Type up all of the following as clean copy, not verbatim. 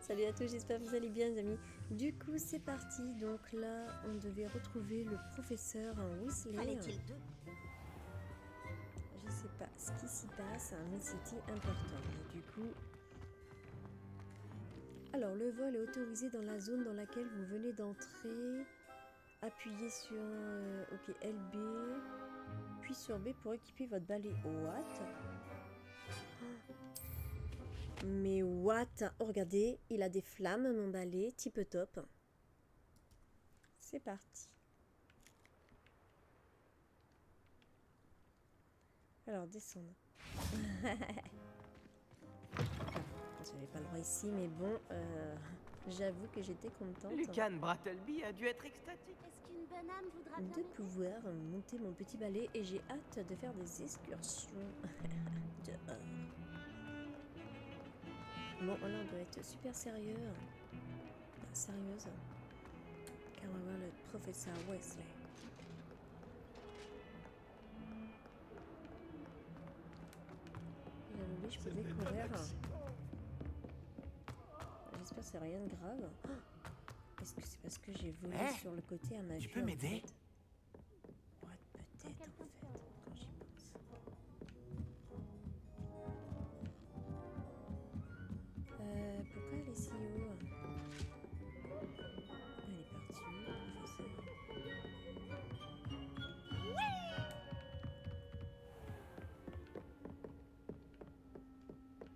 Salut à tous, j'espère que vous allez bien les amis. Du coup c'est parti, donc là on devait retrouver le professeur Weasley. Fallait-il deux? Je sais pas ce qui s'y passe, mais c'était important. Et du coup... Alors le vol est autorisé dans la zone dans laquelle vous venez d'entrer. Appuyez sur ok, LB, puis sur B pour équiper votre balai. What? Mais what? Oh, regardez, il a des flammes, mon balai, type top. C'est parti. Alors, descendre. J'avais pas le droit ici, mais bon, j'avoue que j'étais contente. Lucan Brattleby a dû être extatique. Est-ce qu'une bonne âme voudra bien De pouvoir monter mon petit balai et j'ai hâte de faire des excursions dehors. Bon, là on doit être super sérieux. Enfin, sérieuse. Car on va voir le professeur Weasley. J'avais oublié, je pouvais courir. J'espère que c'est rien de grave. Oh, est-ce que c'est parce que j'ai volé sur le côté à ma vue? Tu peux m'aider? Ouais, peut-être en fait, quand j'y pense. Pourquoi elle est si haut? Elle est partie où, le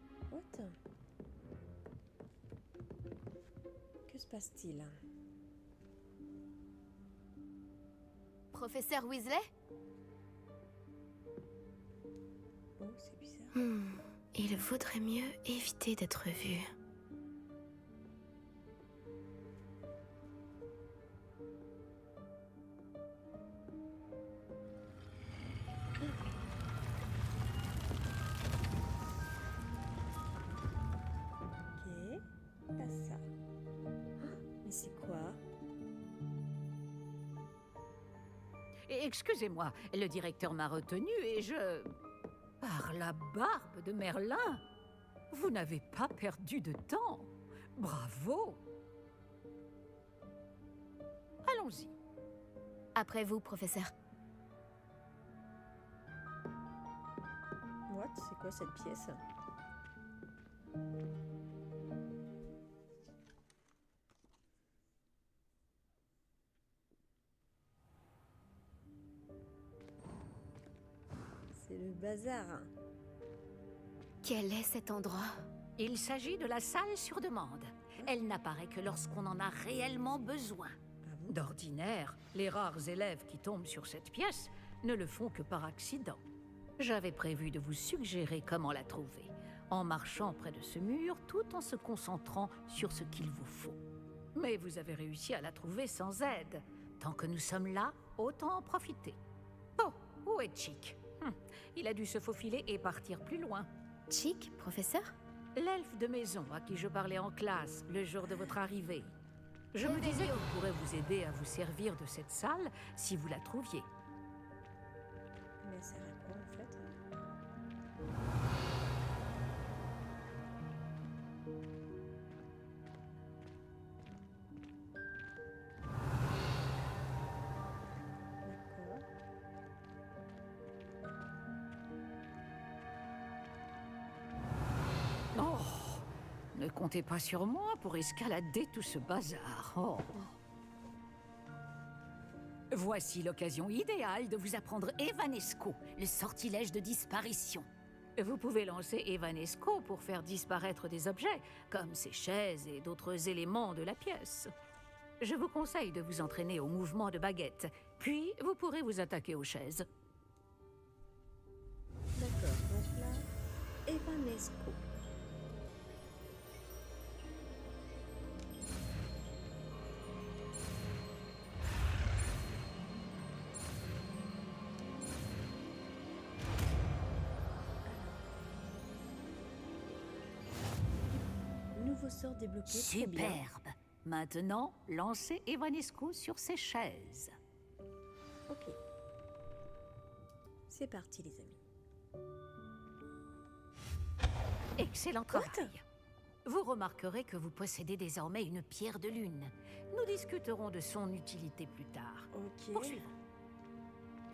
professeur? What? Que se passe-t-il? Professeur Weasley? Oh, c'est bizarre. Il vaudrait mieux éviter d'être vu. Ok, pas ça. Oh, mais c'est quoi? Excusez-moi, le directeur m'a retenu et je... Par la barbe de Merlin, vous n'avez pas perdu de temps. Bravo. Allons-y. Après vous, professeur. What? C'est quoi cette pièce? C'est le bazar. Quel est cet endroit? Il s'agit de la salle sur demande. Elle n'apparaît que lorsqu'on en a réellement besoin. Ah bon? D'ordinaire, les rares élèves qui tombent sur cette pièce ne le font que par accident. J'avais prévu de vous suggérer comment la trouver, en marchant près de ce mur tout en se concentrant sur ce qu'il vous faut. Mais vous avez réussi à la trouver sans aide. Tant que nous sommes là, autant en profiter. Oh, où est Chick? Il a dû se faufiler et partir plus loin. Chick, professeur? L'elfe de maison à qui je parlais en classe le jour de votre arrivée. Je me disais qu'il pourrait vous aider à vous servir de cette salle si vous la trouviez. Mais ça sert à quoi en fait? D'accord. Oh, ne comptez pas sur moi pour escalader tout ce bazar. Oh. Voici l'occasion idéale de vous apprendre Evanesco, le sortilège de disparition. Vous pouvez lancer Evanesco pour faire disparaître des objets, comme ces chaises et d'autres éléments de la pièce. Je vous conseille de vous entraîner au mouvement de baguette, puis vous pourrez vous attaquer aux chaises. D'accord, donc là, Evanesco. Nouveau sort débloqué. Très bien. Superbe. Maintenant, lancez Evanesco sur ces chaises. Ok. C'est parti les amis. Excellent travail. Vous remarquerez que vous possédez désormais une pierre de lune. Nous discuterons de son utilité plus tard. Ok. Poursuivons.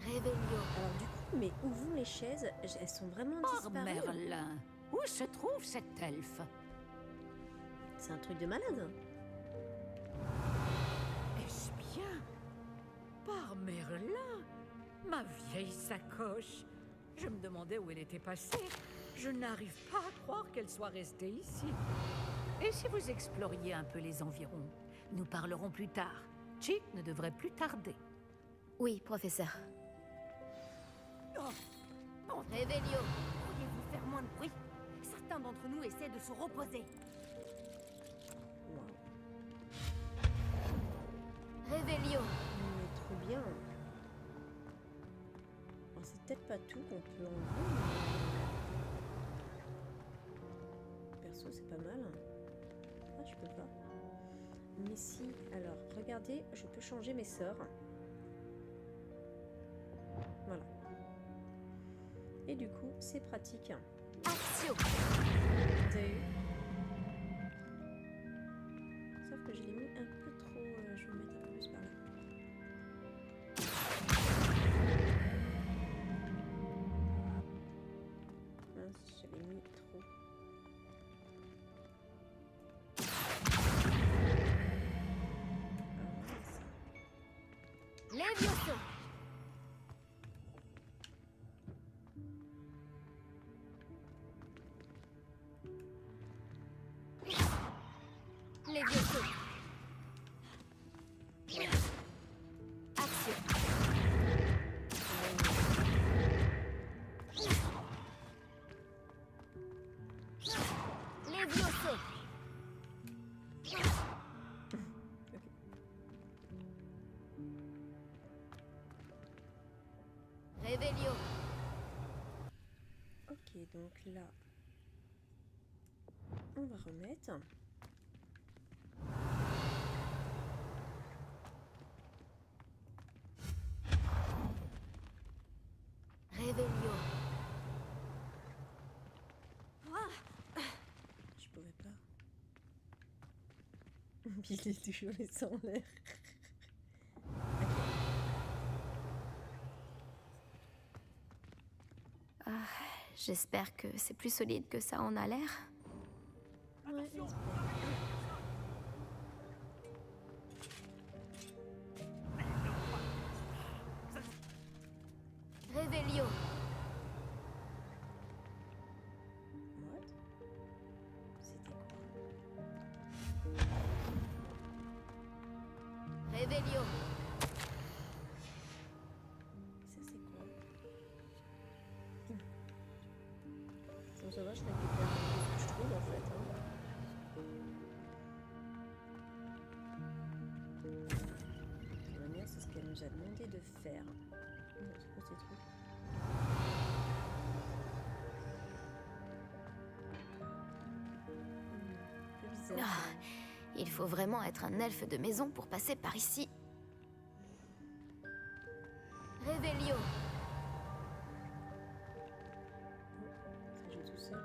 Réveillon. Alors du coup, mais où vont les chaises? Elles sont vraiment Par disparues. Merlin, où se trouve cet elfe? C'est un truc de malade. Est-ce bien? Par Merlin, ma vieille sacoche. Je me demandais où elle était passée. Je n'arrive pas à croire qu'elle soit restée ici. Et si vous exploriez un peu les environs? Nous parlerons plus tard. Chick ne devrait plus tarder. Oui, professeur. Réveillon. Pourriez-vous faire moins de bruit? Certains d'entre nous essaient de se reposer. Wow. Réveillon. Mais trop bien. Bon, c'est peut-être pas tout qu'on peut enlever. Mais... Perso, c'est pas mal. Ah, je peux pas. Mais si, alors, regardez, je peux changer mes sorts. Voilà. Et du coup, c'est pratique. Action. T'as eu? Sauf que je l'ai mis un peu trop... je vais le mettre un peu plus par là. Mince, je l'ai mis trop. Ah, Léviathan. Léviathan. Action. Léviathan. Réveillon. ok, donc là... On va remettre. Réveillon. Je pouvais pas. Puis il est toujours laissé en l'air. J'espère que c'est plus solide que ça en a l'air. Ouais, j'espère. Réveillon. What? C'était quoi? Réveillon. Ça c'est quoi? Bon, ça va, je récupère ce que je trouve en fait. Hein. De toute manière, c'est ce qu'elle nous a demandé de faire. Non, c'est quoi ces trucs? Un peu bizarre. Ah, il faut vraiment être un elfe de maison pour passer par ici. Réveillon. Ça joue tout seul.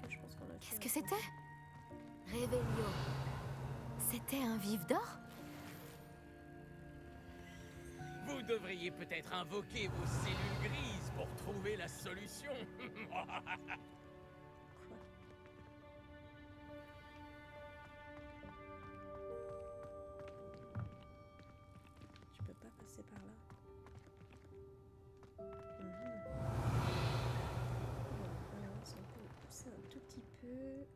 Ok, je pense qu'on a Qu'est-ce fait que c'était? Réveillon. C'était un vif d'or? Vous devriez peut-être invoquer vos cellules grises pour trouver la solution. Quoi? Je peux pas passer par là. Alors, on peut pousser un tout petit peu.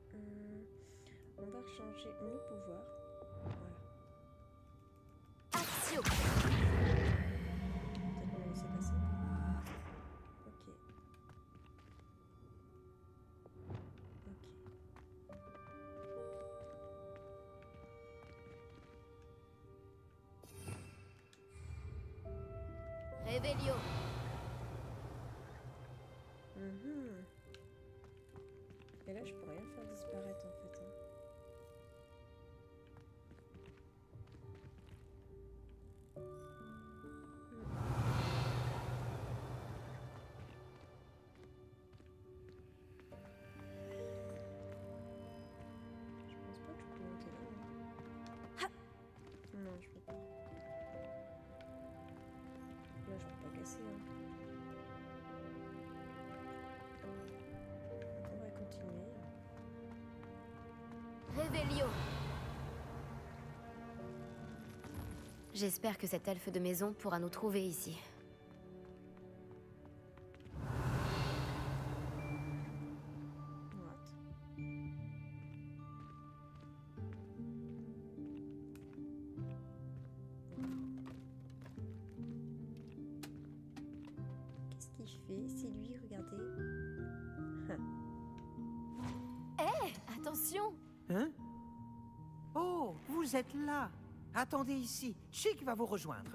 On va changer nos pouvoirs. Voilà. Action. Peut-être me laisser passer. Ok. Ok. Réveillon. Et là, je peux rien faire disparaître en fait. Hein. passer. Hein. On va continuer. Réveillon. J'espère que cet elfe de maison pourra nous trouver ici. What? Qu'est-ce qu'il fait? C'est lui, regardez. Attention! Hein? Oh, vous êtes là. Attendez ici. Chic va vous rejoindre.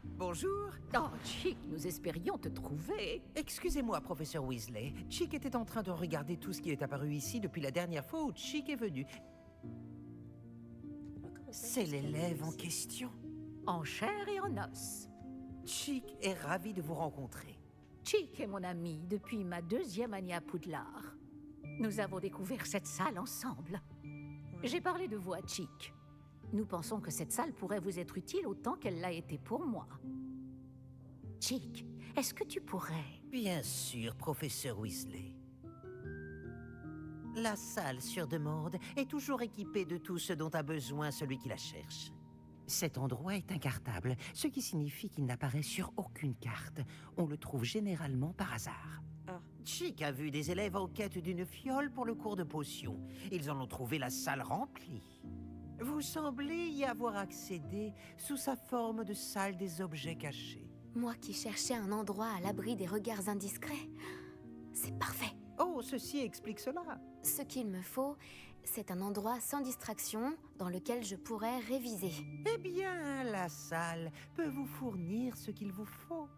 Bonjour. Oh, Chic, nous espérions te trouver. Excusez-moi, professeur Weasley. Chic était en train de regarder tout ce qui est apparu ici depuis la dernière fois où Chic est venu. Oh, comment ça, C'est qu'est-ce qu'elle l'élève fait en ici? question. En chair et en os. Chic est ravi de vous rencontrer. Chic est mon ami depuis ma 2e année à Poudlard. Nous avons découvert cette salle ensemble. Ouais. J'ai parlé de vous à Chic. Nous pensons que cette salle pourrait vous être utile autant qu'elle l'a été pour moi. Chic, est-ce que tu pourrais... Bien sûr, professeur Weasley. La salle sur demande est toujours équipée de tout ce dont a besoin celui qui la cherche. Cet endroit est incartable, ce qui signifie qu'il n'apparaît sur aucune carte. On le trouve généralement par hasard. Ah. Chic a vu des élèves en quête d'une fiole pour le cours de potions. Ils en ont trouvé la salle remplie. Vous semblez y avoir accédé sous sa forme de salle des objets cachés. Moi qui cherchais un endroit à l'abri des regards indiscrets. C'est parfait. Oh, ceci explique cela. Ce qu'il me faut, c'est un endroit sans distraction dans lequel je pourrais réviser. Eh bien, la salle peut vous fournir ce qu'il vous faut.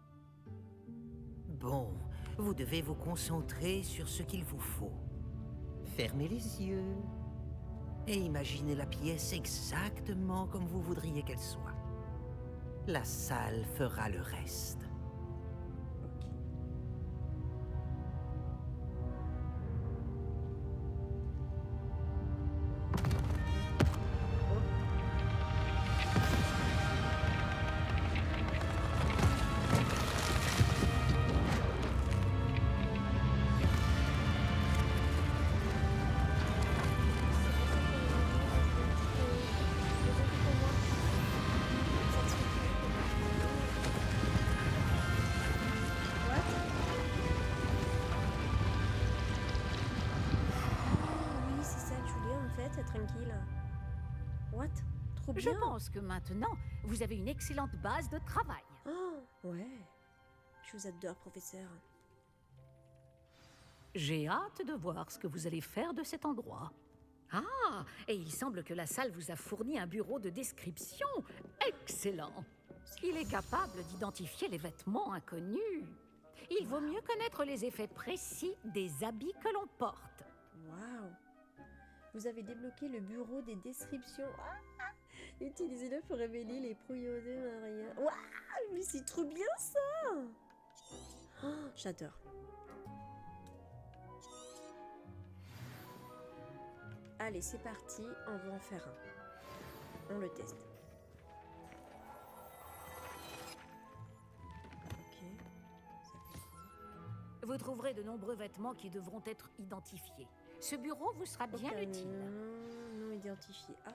Bon, vous devez vous concentrer sur ce qu'il vous faut. Fermez les yeux et imaginez la pièce exactement comme vous voudriez qu'elle soit. La salle fera le reste. Ok. Oui, c'est ça que je voulais en fait, être tranquille. What? Trop Je bien. pense que maintenant, vous avez une excellente base de travail. Oh, ouais. Je vous adore, professeur. J'ai hâte de voir ce que vous allez faire de cet endroit. Ah, et il semble que la salle vous a fourni un bureau de description. Excellent. Il est capable d'identifier les vêtements inconnus. Il vaut mieux connaître les effets précis des habits que l'on porte. Waouh. Vous avez débloqué le bureau des descriptions. Ah, utilisez-le pour révéler les propriétés de Maria. Waouh, mais c'est trop bien ça. Oh, j'adore. Allez, c'est parti, on va en faire un. On le teste. Ok. Ça fait quoi? Vous trouverez de nombreux vêtements qui devront être identifiés. Ce bureau vous sera bien Aucun utile. nom non identifié. Ah,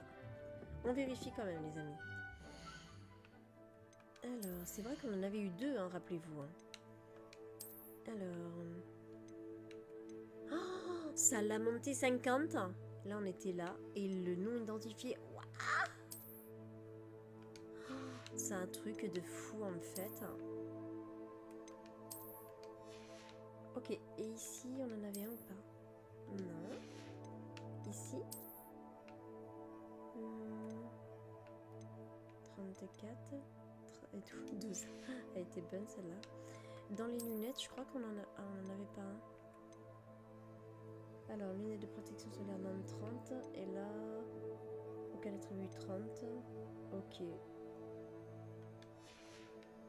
on vérifie quand même, les amis. Alors, c'est vrai qu'on en avait eu deux, hein, rappelez-vous. Hein. Alors... Oh, ça l'a monté 50. Là, on était là. Et le nom identifié... Ouah, c'est un truc de fou, en fait. Ok, et ici, on en avait un ou pas? Non. Ici. 34. Et tout. 12. Elle était bonne celle-là. Dans les lunettes, je crois qu'on en avait pas un. Alors, lunettes de protection solaire non 30. Et là, auquel attribut 30. Ok.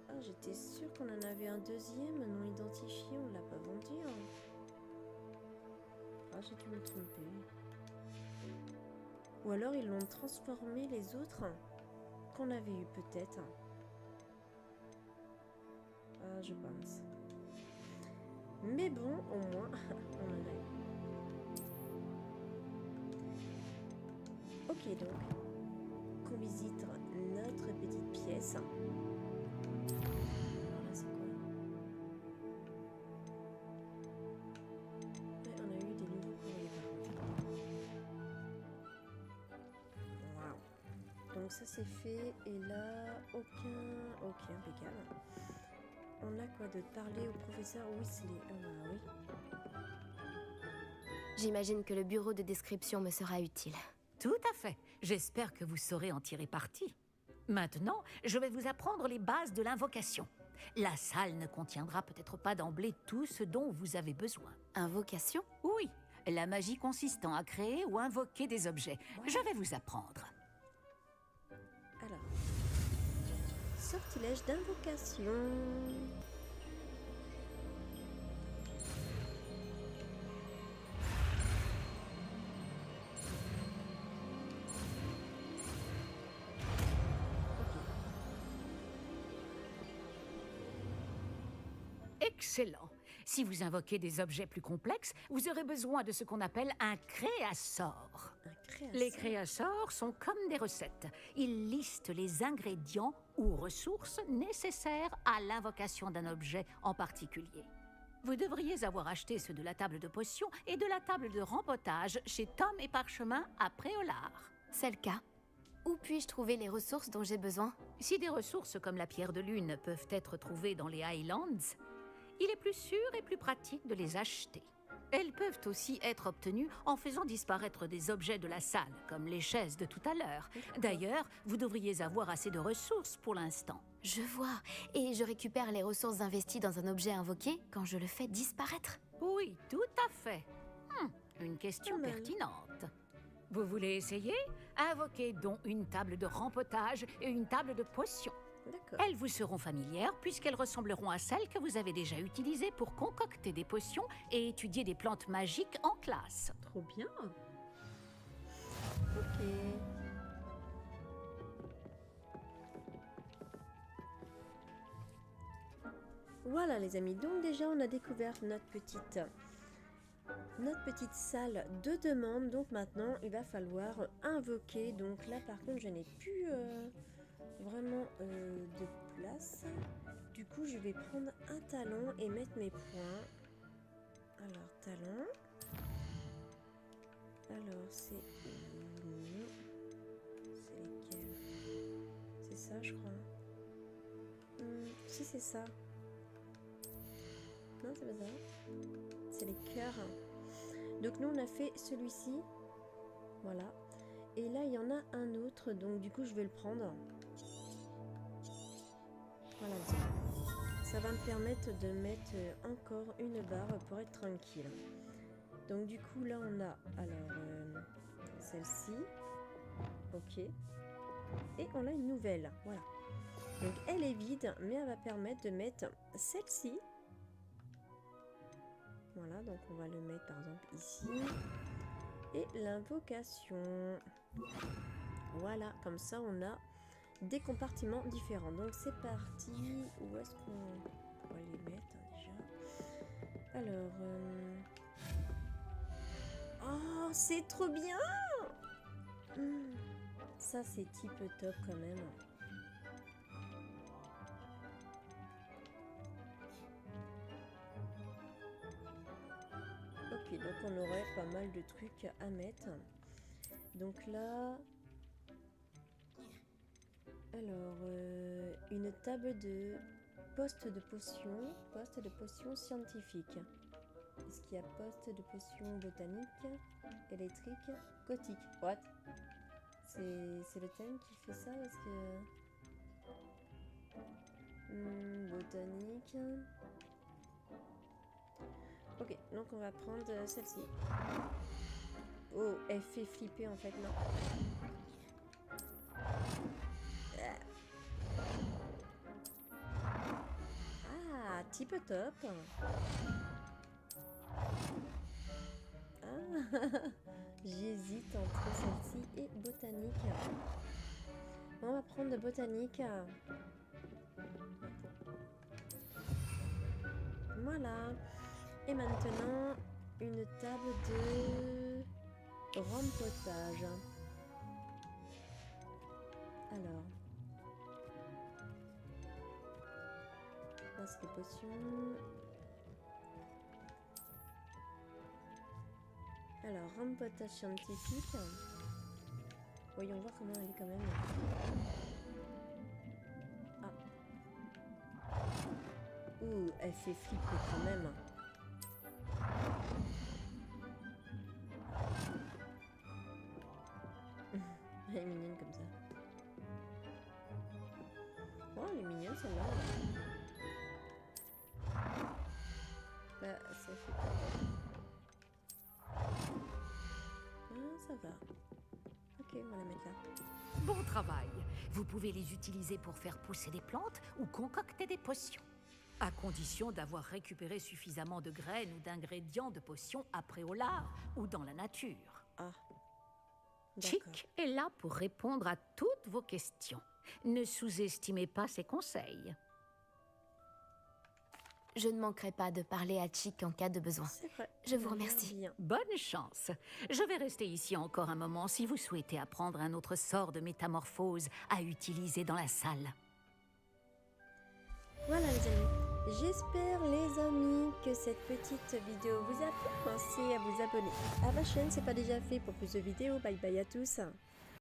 Ah, j'étais sûre qu'on en avait un deuxième non identifié. On l'a pas vendu. Hein. Ah, j'ai dû me tromper. Ou alors ils l'ont transformé les autres. qu'on avait eu peut-être. Ah, je pense. Mais bon, au moins, on en a eu. Ok, donc, qu'on visite notre petite pièce. Alors là, c'est quoi? Ouais, on a eu des nouveaux courriers par contre. Waouh. Donc ça c'est fait, et là, aucun... Ok, impeccable. On a quoi de parler au professeur Weasley? Ah oui. J'imagine que le bureau de description me sera utile. Tout à fait. J'espère que vous saurez en tirer parti. Maintenant, je vais vous apprendre les bases de l'invocation. La salle ne contiendra peut-être pas d'emblée tout ce dont vous avez besoin. Invocation? Oui, la magie consistant à créer ou invoquer des objets. Je vais vous apprendre. Alors, sortilège d'invocation. Excellent. Si vous invoquez des objets plus complexes, vous aurez besoin de ce qu'on appelle un créasort. Un créateur. Les créasorts sont comme des recettes. Ils listent les ingrédients ou ressources nécessaires à l'invocation d'un objet en particulier. Vous devriez avoir acheté ceux de la table de potions et de la table de rempotage chez Tom et Parchemin à Préolard. C'est le cas. Où puis-je trouver les ressources dont j'ai besoin? Si des ressources comme la pierre de lune peuvent être trouvées dans les Highlands, il est plus sûr et plus pratique de les acheter. Elles peuvent aussi être obtenues en faisant disparaître des objets de la salle, comme les chaises de tout à l'heure. D'ailleurs, vous devriez avoir assez de ressources pour l'instant. Je vois. Et je récupère les ressources investies dans un objet invoqué quand je le fais disparaître. Oui, tout à fait. Une question Pas mal. pertinente. Vous voulez essayer? Invoquez donc une table de rempotage et une table de potions. D'accord. Elles vous seront familières puisqu'elles ressembleront à celles que vous avez déjà utilisées pour concocter des potions et étudier des plantes magiques en classe. Trop bien. Ok. Voilà les amis, donc déjà on a découvert notre petite salle de demande. Donc maintenant il va falloir invoquer. Donc là par contre je n'ai plus vraiment de place. Du coup je vais prendre un talon et mettre mes points. Alors talon. Alors c'est lesquels? C'est ça je crois. Si c'est ça. Non c'est pas ça. C'est les cœurs. Donc nous on a fait celui-ci. Voilà. Et là il y en a un autre. Donc du coup je vais le prendre. Voilà. Ça va me permettre de mettre encore une barre pour être tranquille. Donc du coup là on a alors celle-ci. Ok. Et on a une nouvelle. Voilà. Donc elle est vide mais elle va permettre de mettre celle-ci. Voilà, donc on va le mettre par exemple ici. Et l'invocation. Voilà, comme ça on a des compartiments différents. Donc c'est parti. Où est-ce qu'on va les mettre déjà? Alors... Oh, c'est trop bien! Ça c'est type top quand même. Ok, donc on aurait pas mal de trucs à mettre. Donc là... Alors, une table de poste de potions scientifiques. Est-ce qu'il y a poste de potions botaniques, électriques, gothiques? What? C'est le thème qui fait ça parce que... botanique... Ok, donc on va prendre celle-ci. Oh, elle fait flipper en fait, non. Ah, type top. Ah, j'hésite entre celle-ci et botanique. On va prendre de botanique. Voilà. Et maintenant, une table de rempotage. Alors. Là, c'est des potions. Alors, rempotage scientifique. Voyons voir comment elle est quand même. Ah. Ouh, elle fait flipper quand même. Elle est mignonne comme ça. Oh, elle est mignonne celle-là. Bah, ça fait pas. Ah, ça va. Ok, on va la mettre là. Bon travail. Vous pouvez les utiliser pour faire pousser des plantes ou concocter des potions. À condition d'avoir récupéré suffisamment de graines ou d'ingrédients de potions à Préolard ou dans la nature. Ah. D'accord. Chick est là pour répondre à toutes vos questions. Ne sous-estimez pas ses conseils. Je ne manquerai pas de parler à Chick en cas de besoin. C'est vrai. Je vous Ça a l'air remercie. bien. Bonne chance. Je vais rester ici encore un moment si vous souhaitez apprendre un autre sort de métamorphose à utiliser dans la salle. Voilà les amis. J'espère les amis que cette petite vidéo vous a plu. Pensez à vous abonner à ma chaîne, c'est pas déjà fait pour plus de vidéos. Bye bye à tous.